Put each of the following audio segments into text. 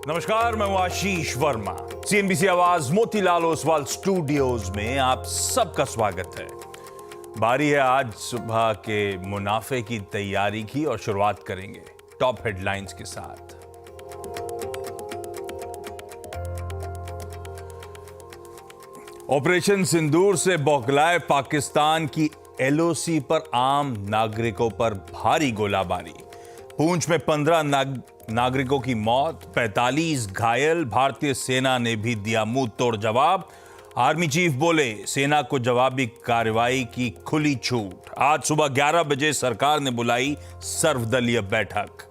नमस्कार, मैं हूं आशीष वर्मा। सीएनबीसी आवाज मोतीलाल ओसवाल स्टूडियोज में आप सबका स्वागत है। बारी है आज सुबह के मुनाफे की तैयारी की और शुरुआत करेंगे टॉप हेडलाइंस के साथ। ऑपरेशन सिंदूर से बौखलाए पाकिस्तान की एलओसी पर आम नागरिकों पर भारी गोलाबारी। पूंछ में 15 नागरिकों की मौत, 45 घायल। भारतीय सेना ने भी दिया मुंह तोड़ जवाब। आर्मी चीफ बोले, सेना को जवाबी कार्रवाई की खुली छूट। आज सुबह 11 बजे सरकार ने बुलाई सर्वदलीय बैठक।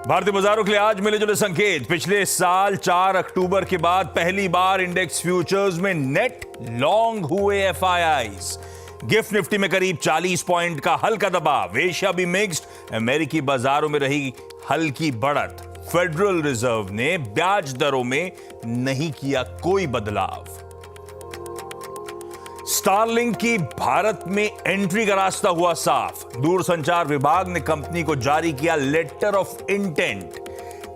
भारतीय बाजारों के लिए आज मिले जुले संकेत। पिछले साल 4 अक्टूबर के बाद पहली बार इंडेक्स फ्यूचर्स में नेट लॉन्ग हुए एफआईआईज। गिफ्ट निफ्टी में करीब 40 पॉइंट का हल्का दबाव। एशिया भी मिक्स्ड। अमेरिकी बाजारों में रही हल्की बढ़त। फेडरल रिजर्व ने ब्याज दरों में नहीं किया कोई बदलाव। स्टारलिंक की भारत में एंट्री का रास्ता हुआ साफ। दूरसंचार विभाग ने कंपनी को जारी किया लेटर ऑफ इंटेंट।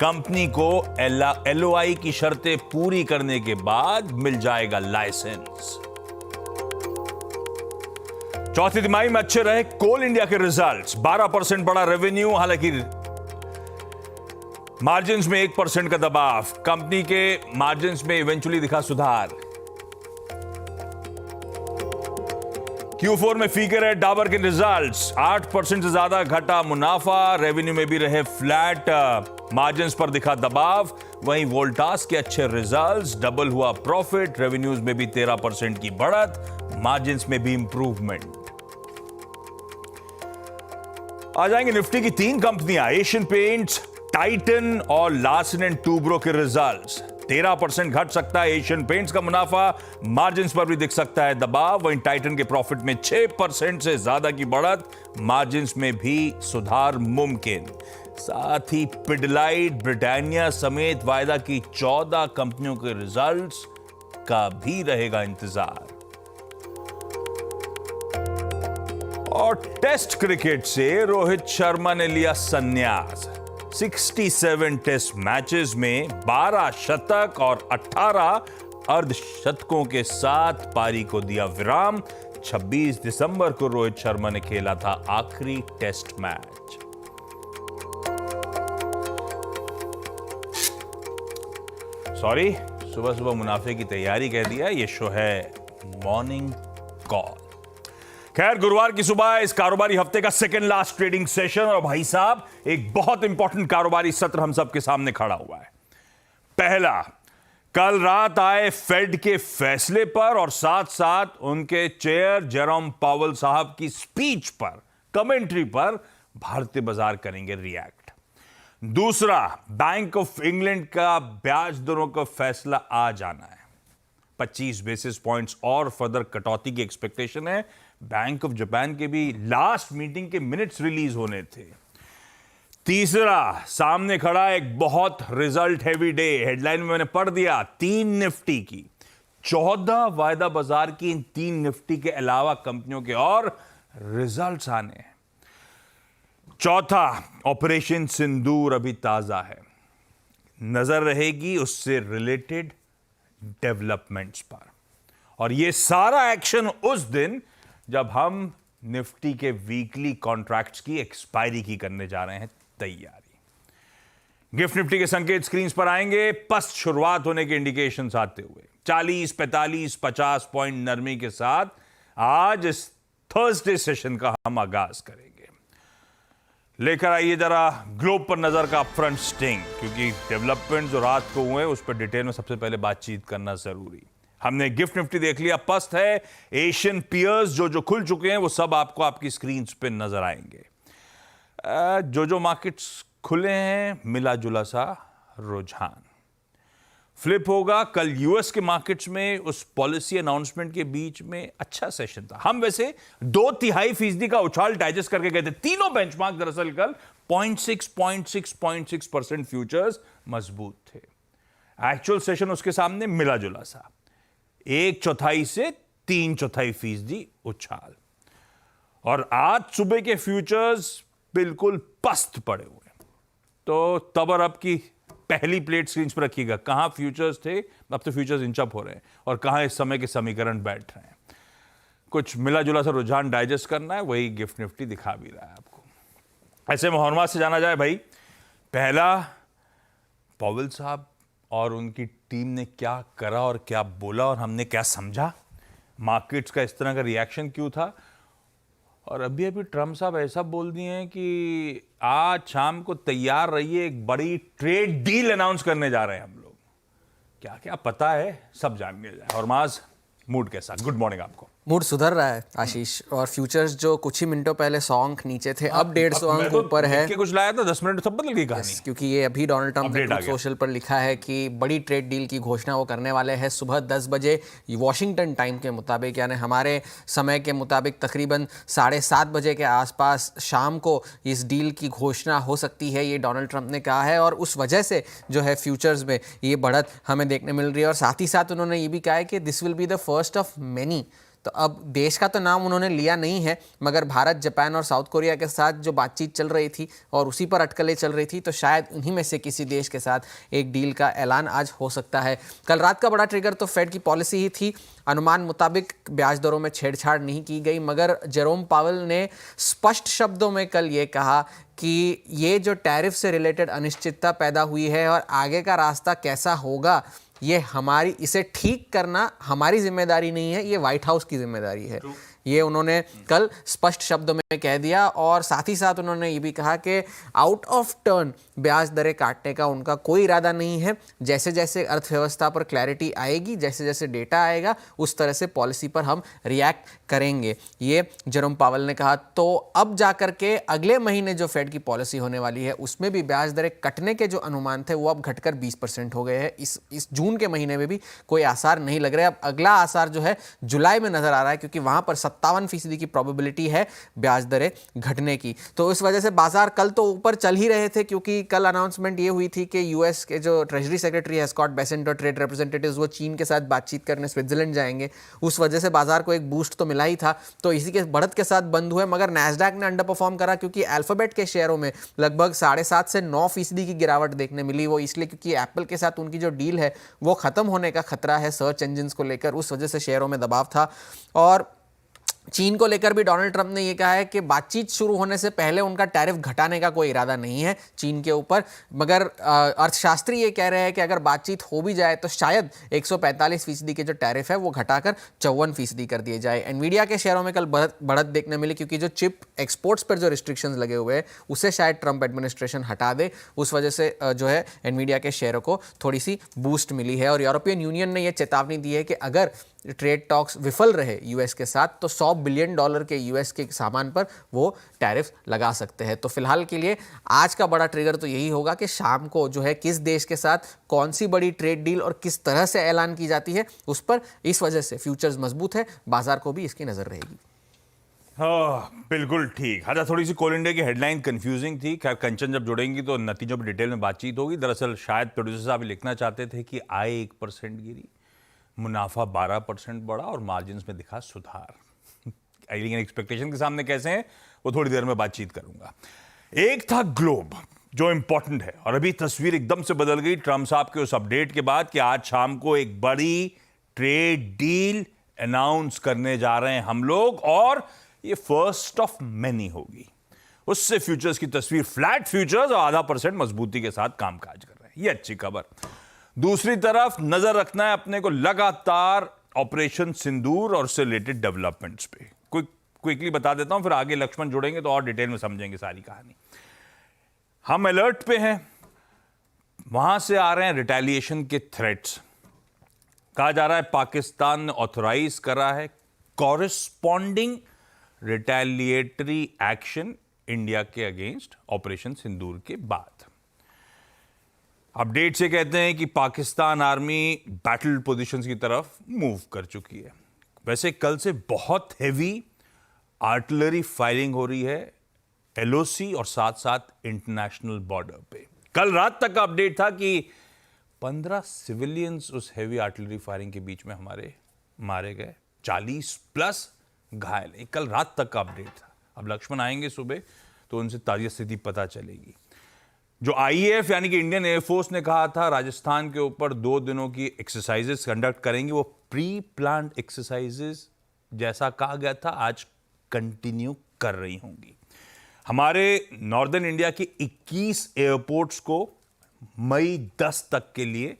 कंपनी को एलओआई की शर्तें पूरी करने के बाद मिल जाएगा लाइसेंस। चौथी तिमाही में अच्छे रहे कोल इंडिया के रिजल्ट्स। 12% बढ़ा रेवेन्यू, हालांकि मार्जिन्स में 1% का दबाव। कंपनी के मार्जिन्स में इवेंचुअली दिखा सुधार। Q4 में फीकर है डाबर के रिजल्ट्स। 8% से ज्यादा घटा मुनाफा। रेवेन्यू में भी रहे फ्लैट, मार्जिन्स पर दिखा दबाव। वहीं वोल्टास के अच्छे रिजल्ट्स, डबल हुआ प्रॉफिट। रेवेन्यूज में भी 13% की बढ़त, मार्जिन्स में भी इंप्रूवमेंट। आ जाएंगे निफ्टी की 3 कंपनियां, एशियन पेंट्स, टाइटन और लार्सन एंड टूब्रो के रिजल्ट्स। 13% घट सकता है एशियन पेंट्स का मुनाफा, मार्जिन्स पर भी दिख सकता है दबाव। वहीं टाइटन के प्रॉफिट में 6% से ज्यादा की बढ़त, मार्जिन्स में भी सुधार मुमकिन। साथ ही पिडलाइट, ब्रिटानिया समेत वायदा की 14 कंपनियों के रिजल्ट्स का भी रहेगा इंतजार। और टेस्ट क्रिकेट से रोहित शर्मा ने लिया संन्यास। 67 टेस्ट मैचेस में 12 शतक और 18 अर्धशतकों के साथ पारी को दिया विराम। 26 दिसंबर को रोहित शर्मा ने खेला था आखिरी टेस्ट मैच। सॉरी, सुबह सुबह मुनाफे की तैयारी कह दिया। ये शो है मॉर्निंग कॉल। खैर, गुरुवार की सुबह इस कारोबारी हफ्ते का सेकेंड लास्ट ट्रेडिंग सेशन, और भाई साहब एक बहुत इंपॉर्टेंट कारोबारी सत्र हम सबके सामने खड़ा हुआ है। पहला, कल रात आए फेड के फैसले पर और साथ साथ उनके चेयर जेरोम पावेल साहब की स्पीच पर, कमेंट्री पर भारतीय बाजार करेंगे रिएक्ट। दूसरा, बैंक ऑफ इंग्लैंड का ब्याज दरों का फैसला आ जाना है। 25 बेसिस पॉइंट्स और फर्दर कटौती की एक्सपेक्टेशन है। बैंक ऑफ जापान के भी लास्ट मीटिंग के मिनट्स रिलीज होने थे। तीसरा, सामने खड़ा एक बहुत रिजल्ट हैवी डे। हेडलाइन में मैंने पढ़ दिया 3 निफ्टी की, 14 वायदा बाजार की। इन 3 निफ्टी के अलावा कंपनियों के और रिजल्ट्स आने हैं। चौथा, ऑपरेशन सिंदूर अभी ताजा है, नजर रहेगी उससे रिलेटेड डेवलपमेंट्स पर। और यह सारा एक्शन उस दिन जब हम निफ्टी के वीकली कॉन्ट्रैक्ट्स की एक्सपायरी की करने जा रहे हैं तैयारी। गिफ्ट निफ्टी के संकेत स्क्रीन पर आएंगे। पस्त शुरुआत होने के इंडिकेशंस आते हुए 40, 45, 50 पॉइंट नरमी के साथ आज इस थर्सडे सेशन का हम आगाज करेंगे। लेकर आइए जरा ग्लोब पर नजर का अपफ्रंट स्टिंग, क्योंकि डेवलपमेंट जो रात को हुए उस पर डिटेल में सबसे पहले बातचीत करना जरूरी। हमने गिफ्ट निफ्टी देख लिया, पस्त है। एशियन पियर्स जो खुल चुके हैं वो सब आपको आपकी स्क्रीन पे नजर आएंगे। जो मार्केट्स खुले हैं, मिला जुला सा रुझान। फ्लिप होगा कल यूएस के मार्केट्स में। उस पॉलिसी अनाउंसमेंट के बीच में अच्छा सेशन था। हम वैसे 2/3% का उछाल डाइजेस्ट करके गए थे। तीनों बेंचमार्क दरअसल कल 0.6% फ्यूचर्स मजबूत थे। एक्चुअल सेशन उसके सामने मिला जुला सा, 1/4 से 3/4% उछाल। और आज सुबह के फ्यूचर्स बिल्कुल पस्त पड़े हुए। तो तब और अब की पहली प्लेट स्क्रीन पर रखिएगा, कहाँ फ्यूचर्स थे, अब तो फ्यूचर्स इंचअप हो रहे हैं, और कहाँ इस समय के समीकरण बैठ रहे हैं। कुछ मिला जुला सा रुझान डाइजेस्ट करना है, वही गिफ्ट निफ्टी दिखा भी रहा है आपको। ऐसे में से जाना जाए भाई, पहला पॉवेल साहब और उनकी टीम ने क्या करा और क्या बोला और हमने क्या समझा, मार्केट्स का इस तरह का रिएक्शन क्यों था, और अभी अभी ट्रम्प साहब ऐसा बोल दिए हैं कि आज शाम को तैयार रहिए, एक बड़ी ट्रेड डील अनाउंस करने जा रहे हैं हम लोग। क्या क्या पता है, सब जानने जाए। और माज मूड कैसा? गुड मॉर्निंग आपको। मूड सुधर रहा है आशीष, और फ्यूचर्स जो कुछ ही मिनटों पहले 100 अंक नीचे थे, अब 150 अंक ऊपर है। कुछ लाया था 10 मिनट सब बदल गई कहानी। क्योंकि ये अभी डोनाल्ड ट्रंप ने ट्रूथ सोशल पर लिखा है कि बड़ी ट्रेड डील की घोषणा वो करने वाले हैं सुबह 10 बजे वॉशिंगटन टाइम के मुताबिक, यानी हमारे समय के मुताबिक तकरीबन 7:30 बजे के आसपास शाम को इस डील की घोषणा हो सकती है, ये डोनाल्ड ट्रंप ने कहा है। और उस वजह से जो है फ्यूचर्स में ये बढ़त हमें देखने मिल रही है। और साथ ही साथ उन्होंने ये भी कहा है कि this will be the first of many. तो अब देश का तो नाम उन्होंने लिया नहीं है, मगर भारत, जापान और साउथ कोरिया के साथ जो बातचीत चल रही थी और उसी पर अटकलें चल रही थी, तो शायद उन्हीं में से किसी देश के साथ एक डील का ऐलान आज हो सकता है। कल रात का बड़ा ट्रिगर तो फेड की पॉलिसी ही थी। अनुमान मुताबिक ब्याज दरों में छेड़छाड़ नहीं की गई, मगर जेरोम पावेल ने स्पष्ट शब्दों में कल ये कहा कि ये जो टैरिफ से रिलेटेड अनिश्चितता पैदा हुई है और आगे का रास्ता कैसा होगा, ये इसे ठीक करना हमारी जिम्मेदारी नहीं है, ये व्हाइट हाउस की जिम्मेदारी है। ये उन्होंने कल स्पष्ट शब्दों में कह दिया। और साथ ही साथ उन्होंने ये भी कहा कि आउट ऑफ टर्न ब्याज दरें काटने का उनका कोई इरादा नहीं है। जैसे जैसे अर्थव्यवस्था पर क्लैरिटी आएगी, जैसे जैसे डेटा आएगा, उस तरह से पॉलिसी पर हम रिएक्ट करेंगे, ये जेरोम पावेल ने कहा। तो अब जाकर के अगले महीने जो फेड की पॉलिसी होने वाली है, उसमें भी ब्याज दरें कटने के जो अनुमान थे वो अब घटकर 20% हो गए हैं। इस जून के महीने में भी कोई आसार नहीं लग रहे। अब अगला आसार जो है जुलाई में नजर आ रहा है, क्योंकि वहां पर 57% की प्रोबेबिलिटी है ब्याज दरें घटने की। तो इस वजह से बाजार कल तो ऊपर चल ही रहे थे, क्योंकि कल अनाउंसमेंट ये हुई थी कि यूएस के जो ट्रेजरी सेक्रेटरी है स्कॉट बेसेंट और ट्रेड रिप्रेजेंटेटिव्स, वो चीन के साथ बातचीत करने स्विट्जरलैंड जाएंगे। उस वजह से बाजार को एक बूस्ट तो मिला ही था, तो इसी के बढ़त के साथ बंद हुए। मगर नैस्डैक ने अंडर परफॉर्म करा, क्योंकि अल्फाबेट के शेयरों में लगभग 7.5 से 9% की गिरावट देखने मिली। वो इसलिए क्योंकि एप्पल के साथ उनकी जो डील है वो खत्म होने का खतरा है सर्च इंजिन को लेकर, उस वजह से शेयरों में दबाव था। और चीन को लेकर भी डोनाल्ड ट्रंप ने यह कहा है कि बातचीत शुरू होने से पहले उनका टैरिफ घटाने का कोई इरादा नहीं है चीन के ऊपर। मगर अर्थशास्त्री ये कह रहे हैं कि अगर बातचीत हो भी जाए तो शायद 145% के जो टैरिफ है वो घटाकर 54% कर दिए जाए। एनवीडिया के शेयरों में कल बढ़त देखने मिली, क्योंकि जो चिप एक्सपोर्ट्स पर जो रिस्ट्रिक्शंस लगे हुए हैं उसे शायद ट्रंप एडमिनिस्ट्रेशन हटा दे, उस वजह से जो है एनवीडिया के शेयरों को थोड़ी सी बूस्ट मिली है। और यूरोपियन यूनियन ने यह चेतावनी दी है कि अगर ट्रेड टॉक्स विफल रहे यूएस के साथ, तो $100 बिलियन के यूएस के सामान पर वो टैरिफ लगा सकते हैं। तो फिलहाल के लिए आज का बड़ा ट्रिगर तो यही होगा कि शाम को जो है किस देश के साथ कौन सी बड़ी ट्रेड डील और किस तरह से ऐलान की जाती है उस पर। इस वजह से फ्यूचर्स मजबूत है, बाजार को भी इसकी नजर रहेगी। हाँ, बिल्कुल ठीक। हाँ, थोड़ी सी कोल इंडिया की हेडलाइन कंफ्यूजिंग थी। खैर, कंचन जब जुड़ेंगी तो नतीजों पर डिटेल में बातचीत होगी। दरअसल शायद प्रोड्यूसर साहब लिखना चाहते थे कि आय 1% गिरी, मुनाफा 12% बढ़ा और मार्जिन में दिखा सुधार। लेकिन एक्सपेक्टेशन के सामने कैसे हैं वो थोड़ी देर में बातचीत करूंगा। एक था ग्लोब जो इंपॉर्टेंट है, और अभी तस्वीर एकदम से बदल गई ट्रम्प साहब के उस अपडेट के बाद कि आज शाम को एक बड़ी ट्रेड डील अनाउंस करने जा रहे हैं हम लोग, और ये फर्स्ट ऑफ मेनी होगी। उससे फ्यूचर्स की तस्वीर फ्लैट फ्यूचर्स और 0.5% मजबूती के साथ कामकाज कर रहे हैं। ये अच्छी खबर। दूसरी तरफ नजर रखना है अपने को लगातार ऑपरेशन सिंदूर और उससे रिलेटेड डेवलपमेंट्स पे। क्विकली बता देता हूं, फिर आगे लक्ष्मण जुड़ेंगे तो और डिटेल में समझेंगे सारी कहानी। हम अलर्ट पे हैं, वहां से आ रहे हैं रिटेलिएशन के थ्रेट्स। कहा जा रहा है पाकिस्तान ने ऑथोराइज करा है कॉरेस्पॉन्डिंग रिटेलिएटरी एक्शन इंडिया के अगेंस्ट ऑपरेशन सिंदूर के बाद। अपडेट से कहते हैं कि पाकिस्तान आर्मी बैटल पोजीशंस की तरफ मूव कर चुकी है। वैसे कल से बहुत हेवी आर्टिलरी फायरिंग हो रही है एलओसी और साथ साथ इंटरनेशनल बॉर्डर पे। कल रात तक का अपडेट था कि 15 सिविलियंस उस हेवी आर्टिलरी फायरिंग के बीच में हमारे मारे गए, 40+ घायल। कल रात तक का अपडेट था। अब लक्ष्मण आएंगे सुबह तो उनसे ताजा स्थिति पता चलेगी। जो आईएएफ यानी कि इंडियन एयरफोर्स ने कहा था राजस्थान के ऊपर 2 दिनों की एक्सरसाइजेस कंडक्ट करेंगे, वो प्री प्लान्ड एक्सरसाइजेस जैसा कहा गया था आज कंटिन्यू कर रही होंगी। हमारे नॉर्दर्न इंडिया की 21 एयरपोर्ट्स को मई 10 तक के लिए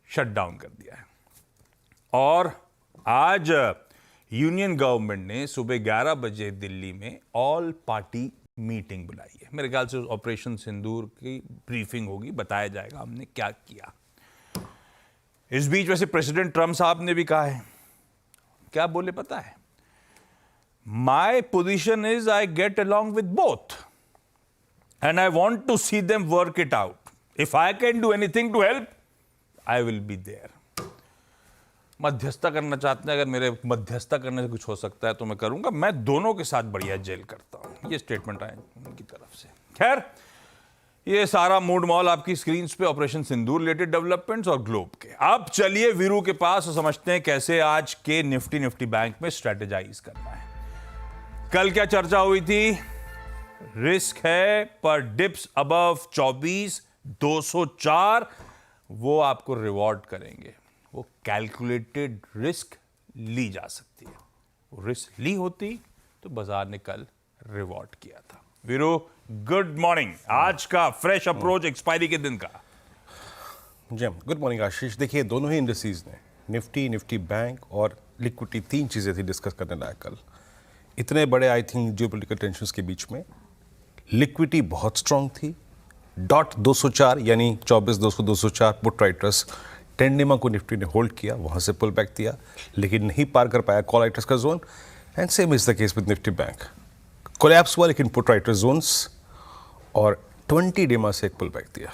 शट डाउन कर दिया है। और आज यूनियन गवर्नमेंट ने सुबह 11 बजे दिल्ली में ऑल पार्टी मीटिंग बुलाई है। मेरे ख्याल से ऑपरेशन सिंदूर की ब्रीफिंग होगी, बताया जाएगा हमने क्या किया। इस बीच वैसे प्रेसिडेंट ट्रम्प साहब ने भी कहा है, क्या बोले पता है? My position is I get along with both and I want to see them work it out. If I can do anything to help I will be there. मध्यस्थता करना चाहते हैं, अगर मेरे मध्यस्थता करने से कुछ हो सकता है तो मैं करूंगा। मैं दोनों के साथ बढ़िया जेल करता हूं। ये स्टेटमेंट आए उनकी तरफ से। खैर, ये सारा मूड मॉल आपकी स्क्रीन पे ऑपरेशन सिंदूर रिलेटेड डेवलपमेंट्स और ग्लोब के। अब चलिए वीरू के पास और समझते हैं कैसे आज के निफ्टी बैंक में स्ट्रेटेजाइज करना है। कल क्या चर्चा हुई थी? रिस्क है पर डिप्स अबव 24,204 वो आपको रिवॉर्ड करेंगे। वो कैलकुलेटेड रिस्क ली जा सकती है। वो रिस्क ली होती तो बाजार ने कल रिवॉर्ड किया था। Veeru, good morning. आज का फ्रेश अप्रोच एक्सपायरी के दिन का। जी गुड मॉर्निंग आशीष। देखिए, दोनों ही इंडस्ट्रीज ने निफ्टी बैंक और लिक्विडिटी 3 चीज़ें थी डिस्कस करने लायक कल। इतने बड़े आई थिंक जियोपॉलिटिकल टेंशंस के बीच में लिक्विडिटी बहुत स्ट्रांग थी। डॉट 204 यानी 24,204 पुट राइटर्स टेंडिमा को निफ्टी ने होल्ड किया, वहां से पुल बैक दिया, लेकिन नहीं पार कर पाया कॉल राइटर्स का zone. And same is the case with Nifty bank. Collapse हुआ लेकिन पुट राइटर्स जोन्स और 20 डेमा से एक पुल बैक दिया।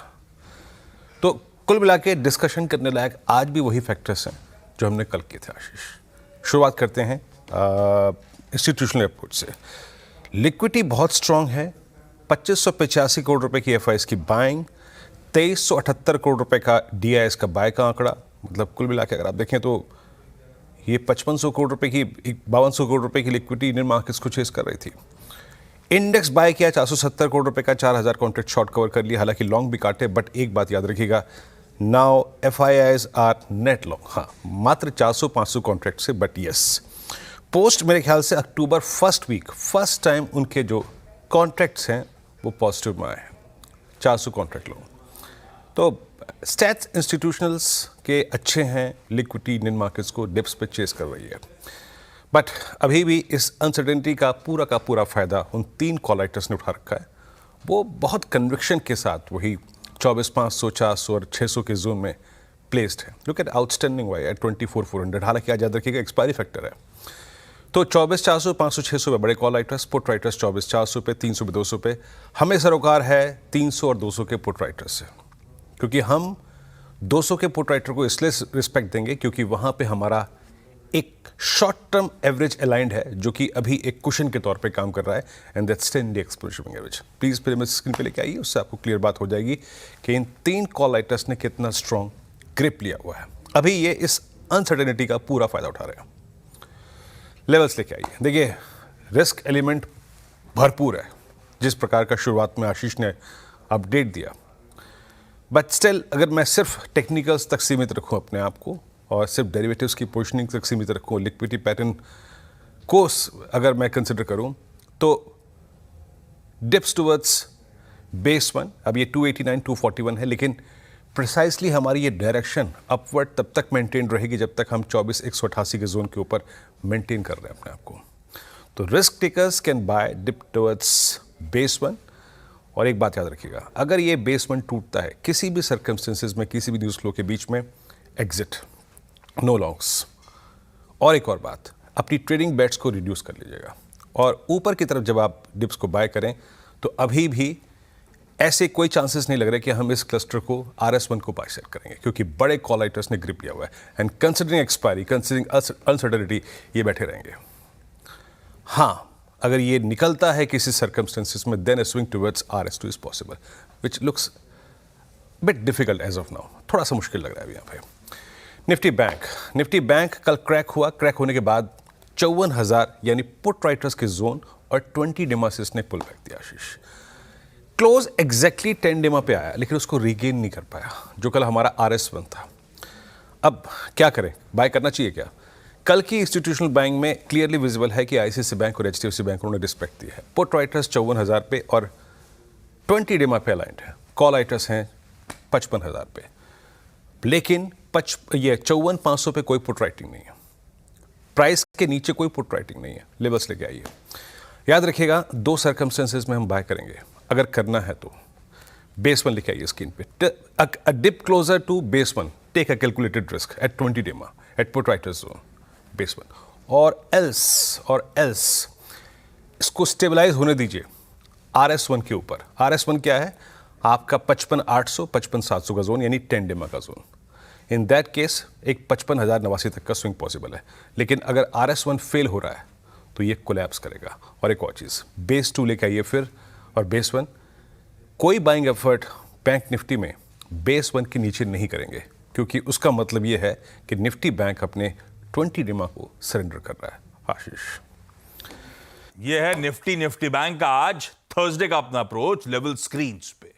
तो कुल मिला के डिस्कशन करने लायक आज भी वही फैक्टर्स हैं जो हमने कल किए थे आशीष। शुरुआत करते हैं इंस्टीट्यूशनल रिपोर्ट से। लिक्विडिटी बहुत स्ट्रांग है। 2585 करोड़ रुपए की एफआईएस की बाइंग, 2378 करोड़ रुपए का डीआईएस का बाय का आंकड़ा। मतलब कुल मिला के अगर आप देखें तो ये 5500 करोड़ रुपए की 5200 करोड़ रुपए की लिक्विडिटी इंडियन मार्केट्स को चेस कर रही थी। इंडेक्स बाय किया 470 करोड़ रुपए का, 4000 कॉन्ट्रैक्ट शॉर्ट कवर कर लिया, हालांकि लॉन्ग भी काटे। बट एक बात याद रखिएगा, now FIIs are net long. हाँ, मात्र 400-500 कॉन्ट्रैक्ट से। बट यस, पोस्ट मेरे ख्याल से October first week first time उनके जो कॉन्ट्रैक्ट्स हैं वो पॉजिटिव में आए हैं, 400 कॉन्ट्रैक्ट लोग। तो स्टैट्स इंस्टीट्यूशनल्स के अच्छे हैं। लिक्विडिटी इंडियन मार्केट्स को डिप्स पे चेस कर रही है। बट अभी भी इस अनसर्टेनिटी का पूरा फ़ायदा उन 3 कॉल राइटर्स ने उठा रखा है। वो बहुत कन्विक्शन के साथ वही 24,500, 400 और 600 के जोन में प्लेस्ड है। Look at outstanding Y at 24,400। हालांकि आज याद रखिएगा एक्सपायरी फैक्टर है। तो 24,400, 500, 600 पे बड़े कॉल राइटर्स, पुट राइटर्स 24,400 पे, 300 पे, 200 पे। हमें सरोकार है 300 और 200 के पुट राइटर्स से, क्योंकि हम 200 के पुट राइटर को इसलिए रिस्पेक्ट देंगे क्योंकि वहां पे हमारा एक शॉर्ट टर्म एवरेज अलाइंड है जो कि अभी एक कुशन के तौर पे काम कर रहा है, and that's 10-day exposure average. Please फिर मैं स्क्रीन पे लेके आइए, उससे आपको क्लियर बात हो जाएगी कि इन 3 कॉल राइटर्स ने कितना स्ट्रॉन्ग ग्रिप लिया हुआ है। अभी ये इस अनसर्टेनिटी का पूरा फायदा उठा रहे हैं। लेवल्स लेके आइए। देखिए, रिस्क एलिमेंट भरपूर है, जिस प्रकार का शुरुआत में आशीष ने अपडेट दिया। बट स्टिल अगर मैं सिर्फ टेक्निकल्स तक सीमित रखूं अपने आप को और सिर्फ डेरिवेटिव्स की पोजीशनिंग तक सीमित रखूं, लिक्विडिटी पैटर्न को अगर मैं कंसिडर करूं, तो डिप्स टुवर्ड्स बेस 1 अब ये 289, 241 है, लेकिन प्रिसाइसली हमारी ये डायरेक्शन अपवर्ड तब तक मेंटेन रहेगी जब तक हम 24,188 के जोन के ऊपर मेंटेन कर रहे हैं अपने आप को। तो risk takers can buy dip towards base 1। और एक बात याद रखिएगा, अगर ये बेस 1 टूटता है किसी भी सर्कमस्टेंसेज में, किसी भी न्यूज़ फ्लो के बीच में, एग्जिट, नो लॉन्ग्स। और एक और बात, अपनी ट्रेडिंग बेट्स को रिड्यूस कर लीजिएगा। और ऊपर की तरफ जब आप डिप्स को बाय करें तो अभी भी ऐसे कोई चांसेस नहीं लग रहे कि हम इस क्लस्टर को RS1 को बाय सेट करेंगे, क्योंकि बड़े कॉल राइटर्स ने ग्रिप लिया हुआ है। And considering expiry, considering uncertainty, ये बैठे रहेंगे। हाँ, अगर ये निकलता है किसी सर्कमस्टेंसेस में, then a swing towards RS2 is possible, which looks bit difficult as of now. थोड़ा सा मुश्किल लग रहा है अभी यहाँ पे। निफ्टी बैंक कल क्रैक हुआ। क्रैक होने के बाद 54,000 यानी पुट राइटर्स के जोन और 20 डेमासिस ने पुल बैक दिया आशीष। क्लोज एग्जैक्टली 10 डेमा पे आया, लेकिन उसको रीगेन नहीं कर पाया, जो कल हमारा RS1 था। अब क्या करें, बाय करना चाहिए क्या? कल की इंस्टीट्यूशनल बाइंग में क्लियरली विजिबल है कि ICICI बैंक और HDFC बैंक उन्होंने रिस्पेक्ट दी है। पुट राइटर्स 54,000 पे और 20 डेमा पे अलाइंड है, कॉल राइटर्स हैं 55,000 पे, लेकिन ये 54,500 पे कोई पुट राइटिंग नहीं है, प्राइस के नीचे कोई पुट राइटिंग नहीं है। लेवल्स लेके आइए, याद रखिएगा 2 सर्कमस्टेंसेस में हम बाय करेंगे, अगर करना है तो। बेस 1 लिखे आइए स्क्रीन पे, a dip closer to base 1, take a calculated risk at 20 DEMA at put writers zone base 1, और एल्स इसको स्टेबलाइज होने दीजिए RS1 के ऊपर। RS1 क्या है? आपका 55,800 55,700 का जोन, यानी 10 डेमा का जोन। इन दैट केस एक 55,089 तक का स्विंग पॉसिबल है, लेकिन अगर RS1 फेल हो रहा है तो ये कोलैप्स करेगा। और एक और चीज़, बेस 2 लेकर आइए फिर, और बेस 1, कोई बाइंग एफर्ट बैंक निफ्टी में बेस 1 के नीचे नहीं करेंगे, क्योंकि उसका मतलब ये है कि निफ्टी बैंक अपने 20 डेमा को सरेंडर कर रहा है। आशीष, ये है निफ्टी बैंक का आज थर्सडे का अपना अप्रोच, लेवल स्क्रीन्स पे।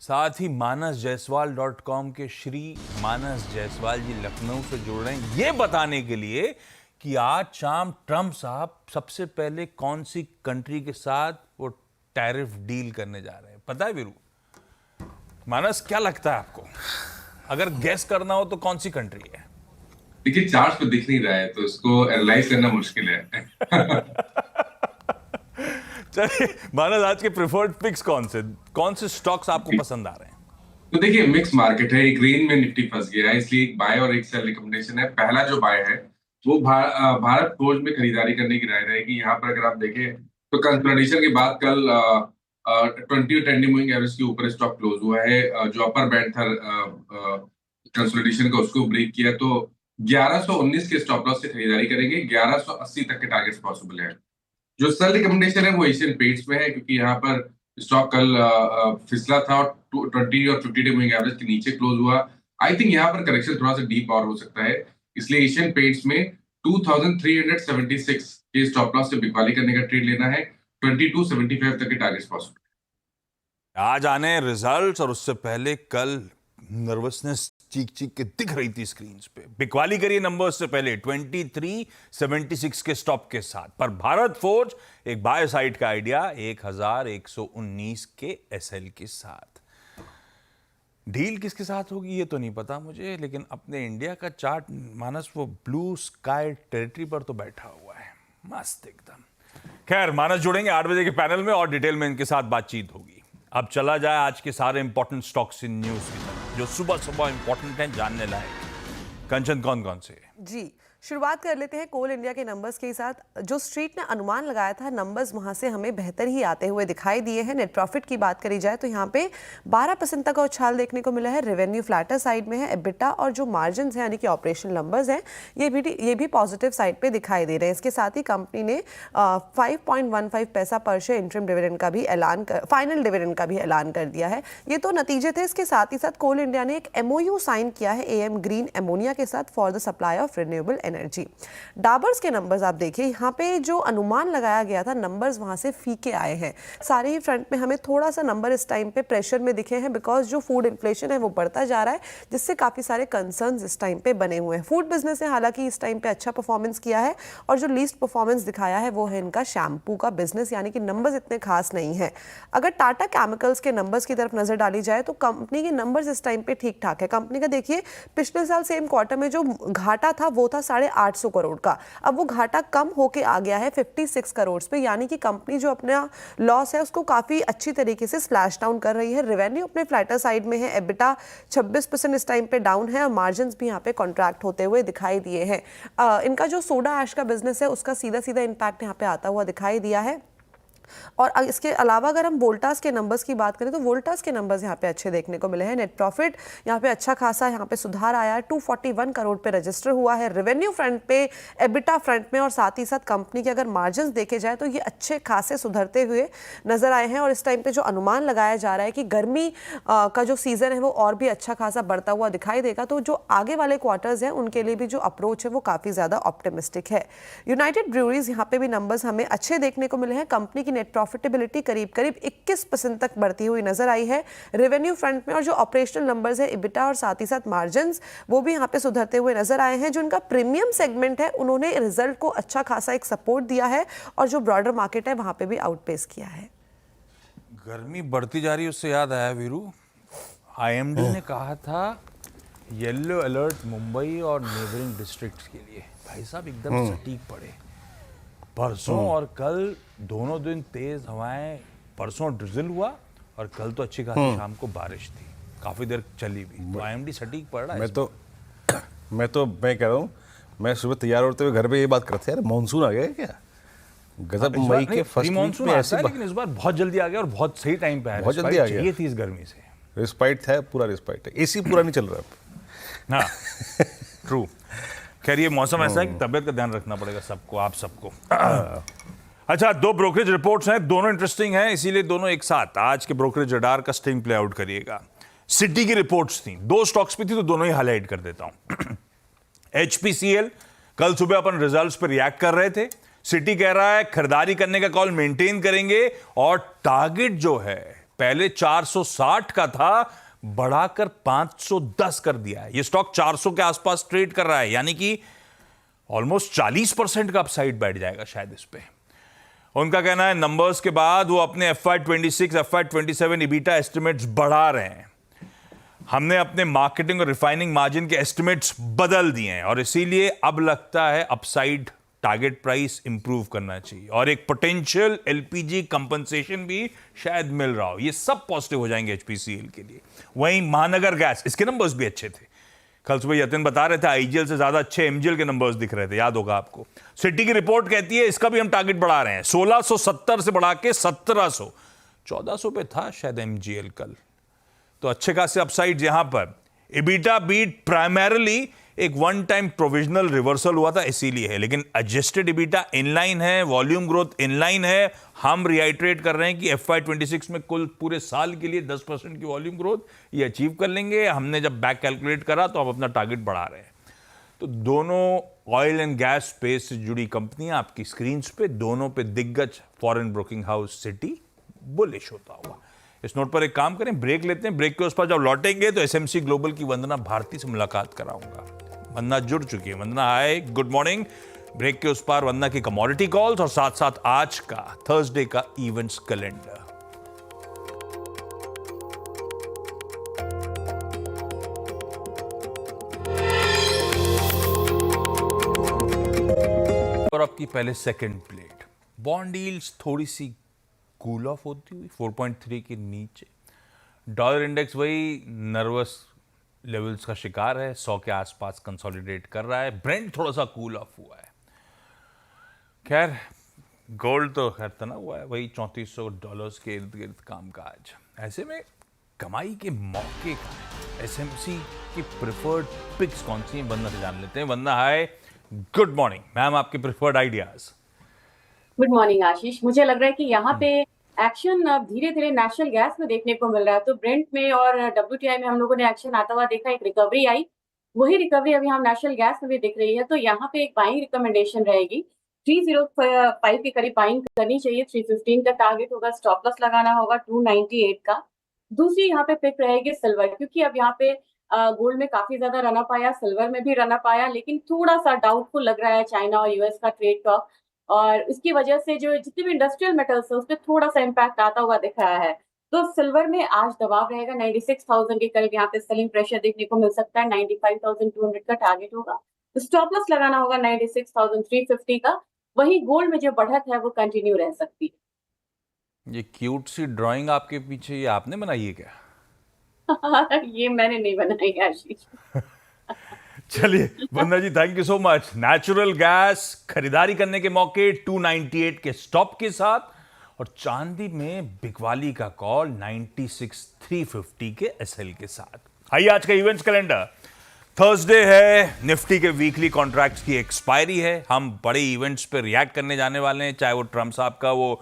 साथ ही manasjaiswal.com के श्री मानस जायसवाल जी लखनऊ से जुड़ रहे हैं ये बताने के लिए कि आज शाम ट्रंप साहब सबसे पहले कौन सी कंट्री के साथ वो टैरिफ डील करने जा रहे हैं। पता है वीरू? मानस, क्या लगता है आपको? अगर गेस करना हो तो कौन सी कंट्री है? देखिए, चार्ट तो दिख नहीं रहा है, तो इसको एनालाइज करना मुश्किल है। चलिए मानस, आज के प्रेफर्ड पिक्स कौन से स्टॉक्स आपको पसंद आ रहे हैं? तो देखिए, मिक्स मार्केट है, एक रेंज में निफ्टी फंस गया है, इसलिए एक बाय और एक सेल रिकमेंडेशन है। पहला जो बाय है वो भारत फोर्ज में खरीदारी करने की राय रहेगी। यहाँ पर अगर आप देखें तो कंसोलिडेशन के बाद कल 20 और 10 डे मूविंग एवरेज के ऊपर स्टॉक क्लोज हुआ है। जो अपर बैंड था कंसोलिडेशन का, उसको ब्रेक किया, तो 1119 के स्टॉप लॉस से खरीदारी करेंगे। 1180 तक के टारगेट्स पॉसिबल है। जो सेल रिकमेंडेशन है वो एशियन पेंट्स में है, क्योंकि यहाँ पर स्टॉक कल फिसला था और 20 और 50 डे मूविंग एवरेज के नीचे क्लोज हुआ। आई थिंक यहाँ पर करेक्शन थोड़ा सा डीप और हो सकता है, इसलिए एशियन पेंट्स में 2376 के स्टॉप लॉस से बिकवाली करने का ट्रेड लेना है। 2275 तक के टारगेट्स पॉसिबल। आज आने रिजल्ट्स, और उससे पहले कल नर्वसनेस चीख के दिख रही थी स्क्रीन्स पे। बिकवाली करिए नंबर्स से पहले 2376 के स्टॉप के साथ, पर भारत फोर्ज एक बाय साइड का आइडिया 1119 के SL के साथ। डील किसके साथ होगी ये तो नहीं पता मुझे, लेकिन अपने इंडिया का चार्ट मानस वो ब्लू स्काई टेरिटरी पर तो बैठा हुआ है, मस्त एकदम। खैर, मानस जुड़ेंगे 8 बजे के पैनल में और डिटेल में इनके साथ बातचीत होगी। अब चला जाए आज के सारे इंपॉर्टेंट स्टॉक्स इन न्यूज की तरफ, जो सुबह सुबह इंपॉर्टेंट हैं, जानने लायक। कंचन, कौन कौन से? जी, शुरुआत कर लेते हैं कोल इंडिया के नंबर्स के साथ। जो स्ट्रीट ने अनुमान लगाया था, नंबर्स वहां से हमें बेहतर ही आते हुए दिखाई दिए हैं। नेट प्रॉफिट की बात करी जाए तो यहाँ पे 12% तक का उछाल देखने को मिला है। रेवेन्यू फ्लैटर साइड में है। एबिटा और जो मार्जिन है यानी कि ऑपरेशनल नंबर्स हैं, ये भी पॉजिटिव साइड पे दिखाई दे रहे हैं। इसके साथ ही कंपनी ने 5.15 पैसा पर शेयर इंटरिम डिविडेंड का भी फाइनल डिविडेंड का भी ऐलान कर दिया है। ये तो नतीजे थे। इसके साथ ही साथ कोल इंडिया ने एक MOU साइन किया है AM ग्रीन एमोनिया के साथ for the supply of renewable energy. Dabur's के नंबर्स आप देखिए, यहाँ पे जो अनुमान लगाया गया था, नंबर्स वहां से फीके आए हैं। सारे ही फ्रंट में हमें थोड़ा सा नंबर इस टाइम पे प्रेशर में दिखे हैं, बिकॉज जो फूड इन्फ्लेशन है वो बढ़ता जा रहा है, जिससे काफी सारे कंसर्न्स इस टाइम पे बने हुए हैं। फूड बिजनेस ने हालांकि इस टाइम पे अच्छा परफॉर्मेंस किया है, और जो लीस्ट परफॉर्मेंस दिखाया है वो है इनका शैम्पू का बिजनेस, यानी कि नंबर्स इतने खास नहीं है। अगर टाटा केमिकल्स के नंबर्स की तरफ नजर डाली जाए तो कंपनी के नंबर्स इस टाइम पे ठीक ठाक है। कंपनी का देखिए, पिछले साल सेम क्वार्टर में जो घाटा था वो था 850 करोड़ का। अब वो घाटा कम होके आ गया है 56 करोड़ पे, यानी कि कंपनी जो अपना लॉस है उसको काफी अच्छी तरीके से स्लैश डाउन कर रही है। रेवेन्यू अपने फ्लैटर साइड में है। एबिटा 26% इस टाइम पे डाउन है, और मार्जिन भी यहाँ पे कॉन्ट्रैक्ट होते हुए दिखाई दिए हैं। इनका जो सोडा ऐश का बिजनेस है उसका सीधा सीधा इम्पैक्ट यहाँ पे आता हुआ दिखाई दिया है। और इसके अलावा अगर हम वोल्टास के नंबर्स की बात करें तो वोल्टास के नंबर्स यहाँ पे अच्छे देखने को मिले हैं। नेट प्रॉफिट यहाँ पे अच्छा खासा यहाँ पे सुधार आया है, 241 करोड़ पे रजिस्टर हुआ है। रेवेन्यू फ्रंट पे, एबिटा फ्रंट में, और साथ ही साथ कंपनी के अगर मार्जिन देखे जाए तो ये अच्छे खासे सुधरते हुए नजर आए हैं। और इस टाइम पे जो अनुमान लगाया जा रहा है कि गर्मी का जो सीजन है वो और भी अच्छा खासा बढ़ता हुआ दिखाई देगा, तो जो आगे वाले क्वार्टर्स हैं उनके लिए भी जो अप्रोच है वो काफी ज्यादा ऑप्टिमिस्टिक है। यूनाइटेड ब्रूअरीज यहाँ पे भी नंबर्स हमें अच्छे देखने को मिले हैं। कंपनी की नेट प्रॉफिटेबिलिटी करीब करीब 21% तक बढ़ती हुई नजर आई है रेवेन्यू फ्रंट में, और जो ऑपरेशनल नंबर्स है इबिटा और साथ ही साथ मार्जिन्स वो भी यहाँ पे सुधरते हुए नजर आए हैं। जो उनका प्रीमियम सेगमेंट है उन्होंने रिजल्ट को अच्छा खासा एक सपोर्ट दिया है और जो ब्रॉडर मार्केट है वहां पे भी आउटपेस किया है। गर्मी बढ़ती जा रही है, उससे याद आया वीरू, आईएमडी ने कहा था येलो अलर्ट मुंबई और नेबरिंग डिस्ट्रिक्ट्स के लिए। भाई साहब एकदम सटीक पड़े। परसों और कल दोनों दिन तेज हवाएं, परसों ड्रिजल हुआ और कल तो अच्छी खासी शाम को बारिश थी, काफी देर चली भी। तो आईएमडी सटीक पड़ रहा है। मैं कह रहा हूँ, मैं सुबह तैयार होते हुए घर पे ये बात करते यार मॉनसून आ गया है क्या? गजब मई के फर्स्ट वीक में ऐसी, लेकिन इस बार बहुत जल्दी आ गया और बहुत सही टाइम पे आया। बहुत जल्दी आ गया। ये थी इस गर्मी से। रिस्पाइट था, पूरा रिस्पाइट है। एसी पूरा नहीं चल रहा अब। हाँ, ट्रू। खैर ये मौसम ऐसा है कि तबियत का ध्यान रखना पड़ेगा सबको, आप सबको। अच्छा, दो ब्रोकरेज रिपोर्ट्स हैं, दोनों इंटरेस्टिंग हैं, इसीलिए दोनों एक साथ आज के ब्रोकरेज रडार का स्टिंग प्ले आउट करिएगा। सिटी की रिपोर्ट्स थी, दो स्टॉक्स पे थी तो दोनों ही हाईलाइट कर देता हूं। HPCL, कल सुबह अपन रिजल्ट्स पर रिएक्ट कर रहे थे। सिटी कह रहा है खरीदारी करने का कॉल मेंटेन करेंगे और टारगेट जो है पहले 460 का था बढ़ाकर 510 कर दिया है। यह स्टॉक 400 के आसपास ट्रेड कर रहा है, यानी कि ऑलमोस्ट 40% का अपसाइड बैठ जाएगा शायद इस पे। उनका कहना है नंबर्स के बाद वो अपने FY26 FY27 EBITDA एस्टिमेट्स बढ़ा रहे हैं। हमने अपने मार्केटिंग और रिफाइनिंग मार्जिन के एस्टिमेट्स बदल दिए हैं और इसीलिए अब लगता है अपसाइड टारगेट प्राइस इंप्रूव करना चाहिए और एक पोटेंशियल LPG कंपनसेशन भी शायद मिल रहा हो। ये सब पॉजिटिव हो जाएंगे HPCL के लिए। वहीं महानगर गैस, इसके नंबर्स भी अच्छे थे। कल सुबह यतिन बता रहे थे IGL से ज्यादा अच्छे MGL के नंबर्स दिख रहे थे, याद होगा आपको। सिटी की रिपोर्ट कहती है इसका भी हम टारगेट बढ़ा रहे हैं, 1670 से बढ़ा के 1700, 1400 पे था शायद MGL कल। तो अच्छे खासे अपसाइड यहां पर। EBITDA बीट प्राइमरली एक वन टाइम प्रोविजनल रिवर्सल हुआ था इसीलिए है, लेकिन एडजस्टेड EBITDA इनलाइन है, वॉल्यूम ग्रोथ इनलाइन है। हम रिआइट्रेट कर रहे हैं कि FY26 में कुल पूरे साल के लिए 10% की वॉल्यूम ग्रोथ ये अचीव कर लेंगे। हमने जब बैक कैलकुलेट करा तो हम अपना टारगेट बढ़ा रहे हैं। तो दोनों ऑयल एंड गैस स्पेस से जुड़ी कंपनियां आपकी स्क्रीन पे, दोनों पे दिग्गज foreign broking house city bullish होता हुआ। इस नोट पर एक काम करें, ब्रेक लेते हैं। ब्रेक के उस पर जब लौटेंगे तो SMC ग्लोबल की वंदना भारती से मुलाकात कराऊंगा। वंदना जुड़ चुकी है। वंदना, हाय, गुड मॉर्निंग। ब्रेक के उस पार वंदना की कमोडिटी कॉल्स और साथ साथ आज का थर्सडे का इवेंट्स कैलेंडर। और आपकी पहले सेकंड प्लेट बॉन्ड यील्ड्स थोड़ी सी कूल ऑफ होती हुई 4.3 के नीचे। डॉलर इंडेक्स वही नर्वस लेवल्स का शिकार है, 100 के आसपास कंसोलिडेट कर रहा है। ब्रेंट थोड़ा सा कूल ऑफ हुआ है। खैर गोल्ड तो खैर तना हुआ है, वही $3400 के इर्द गिर्द कामकाज। ऐसे में कमाई के मौके का SMC की प्रिफर्ड पिक्स कौन सी हैं, वंदना से जान लेते हैं। वंदना, हाय, गुड मॉर्निंग मैम, आपके प्रिफर्ड आइडियाज। गुड मॉर्निंग आशीष। मुझे लग रहा है कि यहाँ पे एक्शन अब धीरे धीरे नेशनल गैस में देखने को मिल रहा है। तो ब्रेंट में और WTI में हम लोगों ने एक्शन आता हुआ देखा, एक रिकवरी आई, वही रिकवरी अभी हम नेशनल गैस में भी दिख रही है। तो यहाँ पे एक बाइंग रिकमेंडेशन रहेगी, 305 के करीब बाइंग करनी चाहिए। 315 का टारगेट होगा, स्टॉप लॉस लगाना होगा 298 का। दूसरी यहाँ पे पिक रहेगी सिल्वर, क्योंकि अब यहाँ पे गोल्ड में काफी ज्यादा रनअप आया, सिल्वर में भी रनअप आया, लेकिन थोड़ा सा डाउटफुल लग रहा है चाइना और US का ट्रेड टॉक, और उसकी वजह से जो जितने भी इंडस्ट्रियल मेटल्स है उस पर थोड़ा सा इम्पैक्ट आता हुआ दिख रहा है। तो सिल्वर में आज दबाव रहेगा, 96,000 के करीब यहाँ पे सेलिंग प्रेशर देखने को मिल सकता है। 95,200 का टारगेट होगा, स्टॉप लॉस लगाना होगा 96,350 का। वही गोल्ड में जो बढ़त है वो कंटिन्यू रह सकती है। ये क्यूट सी ड्राइंग आपके पीछे ये आपने बनाई है क्या? ये मैंने नहीं बनाई आशीष। चलिए Vandana ji, thank you so much. Natural gas खरीदारी करने के मौके 298 के स्टॉप के साथ, और चांदी में बिकवाली का कॉल 96,350 के SL के साथ। आइए आज का इवेंट्स कैलेंडर। थर्सडे है, निफ्टी के वीकली कॉन्ट्रैक्ट्स की एक्सपायरी है। हम बड़े इवेंट्स पे रिएक्ट करने जाने वाले हैं, चाहे वो ट्रम्प साहब का वो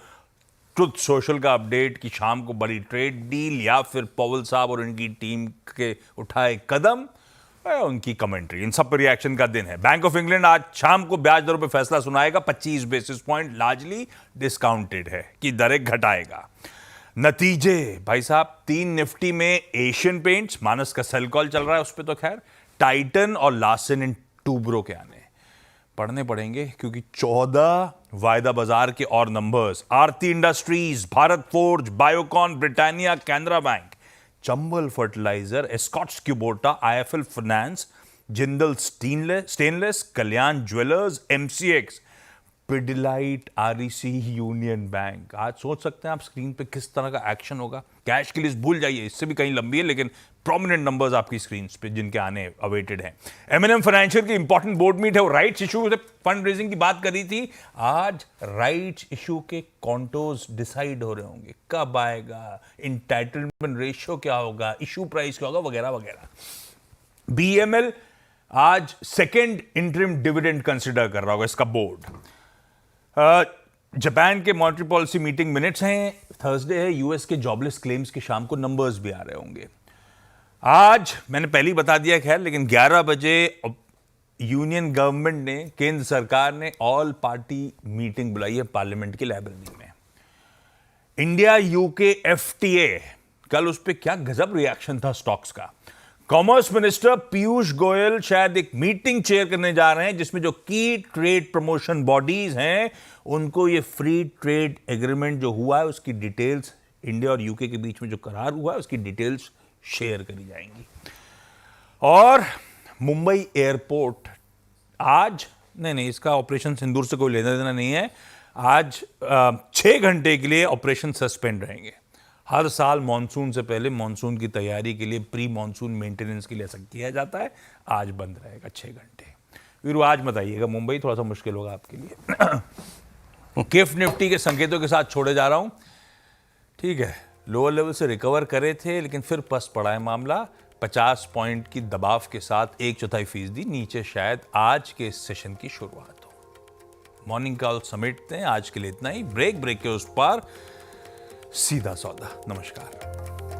ट्रुथ सोशल का अपडेट कि शाम को बड़ी ट्रेड डील, या फिर पॉवेल साहब और उनकी टीम के उठाए कदम। उनकी कमेंट्री, इन सब पर रिएक्शन का दिन है। बैंक ऑफ इंग्लैंड आज शाम को ब्याज दरों पर फैसला सुनाएगा। 25 बेसिस पॉइंट लार्जली डिस्काउंटेड है कि दरें घटाएगा। नतीजे भाई साहब, 3 निफ्टी में एशियन पेंट्स, मानस का सेल कॉल चल रहा है उस पर, तो खैर टाइटन और लार्सन एंड टूब्रो के आने पढ़ने पड़ेंगे क्योंकि 14 वायदा बाजार के और numbers, Aarti Industries, Bharat Forge, Biocon, Britannia, Canara Bank, Chambal Fertiliser, Escorts Kubota, IFL Finance, Jindal Stainless, Kalyan Jewellers, MCX, Pidilite, REC, Union Bank. आज सोच सकते हैं आप स्क्रीन पे किस तरह का एक्शन होगा। कैश की लिस्ट भूल जाइए, इससे भी कहीं लंबी है, लेकिन प्रोमिनेंट नंबर्स आपकी स्क्रीन पे जिनके आने अवेटेड हैं। एमएनएम फाइनेंशियल की इंपॉर्टेंट बोर्ड मीट है, वो राइट्स इशू से फंड रेजिंग की बात करी थी। आज राइट्स इशू के कॉन्टोर्स डिसाइड हो रहे होंगे, कब आएगा, इंटाइटलमेंट रेशियो क्या होगा, इशू प्राइस क्या होगा, वगैरह वगैरह। बीएमएल आज सेकेंड इंटरिम डिविडेंड कंसिडर कर रहा होगा इसका बोर्ड। जापान के मॉनेटरी पॉलिसी मीटिंग मिनट्स हैं, थर्सडे है, यूएस के जॉबलेस क्लेम्स के शाम को नंबर्स भी आ रहे होंगे। आज मैंने पहले ही बता दिया खैर, लेकिन 11 बजे यूनियन गवर्नमेंट ने, केंद्र सरकार ने ऑल पार्टी मीटिंग बुलाई है पार्लियामेंट की लाइब्रेरी में। इंडिया यूके एफटीए, कल उस पर क्या गजब रिएक्शन था स्टॉक्स का। कॉमर्स मिनिस्टर पीयूष गोयल शायद एक मीटिंग चेयर करने जा रहे हैं जिसमें जो की ट्रेड प्रमोशन बॉडीज हैं उनको ये फ्री ट्रेड एग्रीमेंट जो हुआ है उसकी डिटेल्स, इंडिया और यूके के बीच में जो करार हुआ है उसकी डिटेल्स शेयर करी जाएंगी। और मुंबई एयरपोर्ट आज नहीं, इसका ऑपरेशन सिंदूर से कोई लेना देना नहीं है। आज 6 घंटे के लिए ऑपरेशन सस्पेंड रहेंगे। हर साल मॉनसून से पहले मॉनसून की तैयारी के लिए प्री मॉनसून मेंटेनेंस के लिए ऐसा किया जाता है। आज बंद रहेगा 6 घंटे। वीरू आज मत आइएगा मुंबई, थोड़ा सा मुश्किल होगा आपके लिए। गिफ्ट निफ्टी के संकेतों के साथ छोड़े जा रहा हूं। ठीक है, लोअर लेवल से रिकवर करे थे लेकिन फिर पस्त पड़ा है मामला। 50 पॉइंट की दबाव के साथ 1/4% नीचे शायद आज के सेशन की शुरुआत हो। मॉर्निंग कॉल समेटते हैं, आज के लिए इतना ही। ब्रेक के उस पार सीधा सौदा। नमस्कार।